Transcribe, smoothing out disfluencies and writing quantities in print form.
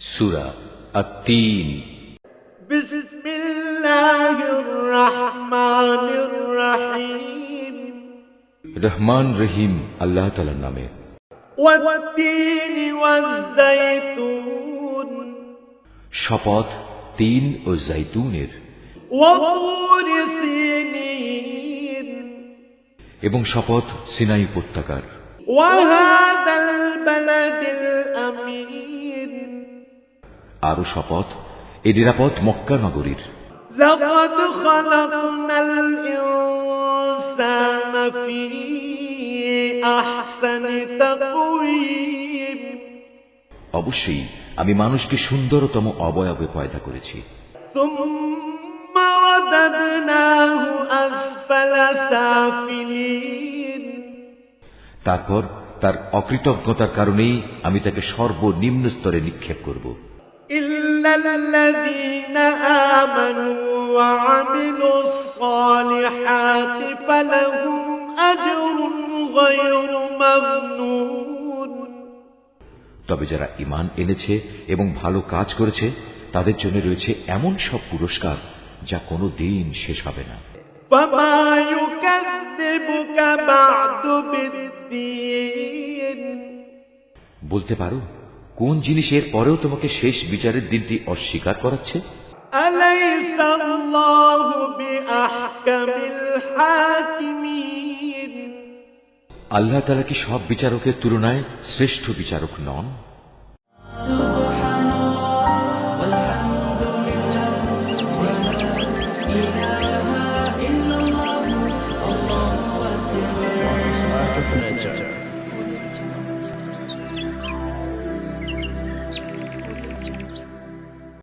সূরা আত-তিন। বিসমিল্লাহির রহমানির রহিম। রহমান রহিম আল্লাহ তাআলার নামে। ওয়াত-তিনি ওয়াজ-যাইতুন। শপথ তিন ও জাইতুনের। ওয়া-তুরি সিনিন। এবং শপথ সিনাই উপত্যকার। ওয়া-হাযাল বালাদিল আমিন। আরো শপথ এ নিরাপদ মক্কা নগরীর। লাকাদ খালাকনাল ইনসানা ফি আহসানি তাকওয়িম। অবশ্যই আমি মানুষকে সুন্দরতম অবয়বে পয়দা করেছি। সুম্মা রাদাদনাহু আসফালা সাফিলিন। তারপর তার অকৃতজ্ঞতার কারণেই আমি তাকে সর্বনিম্ন স্তরে নিক্ষেপ করব। ইল্লাল্লাযীনা আমানু ওয়া আমিলুস সালিহাতি ফালাহুম আজরুন গায়রু মামনুন। তবে যারা ঈমান এনেছে এবং ভালো কাজ করেছে তাদের জন্য রয়েছে এমন সব পুরস্কার যা কোনো দিন শেষ হবে না। ফামা ইউকাযযিবুকা বা'দু বিদ্দীন। বলতে পারো কোন জিনিসের পরেও তোমাকে শেষ বিচারের দিনটি অস্বীকার করাচ্ছে? আলাইসাল্লাহু বিআহকামিল হাকিমিন। আল্লাহ তাআলা কি সব বিচারকের তুলনায় শ্রেষ্ঠ বিচারক নন?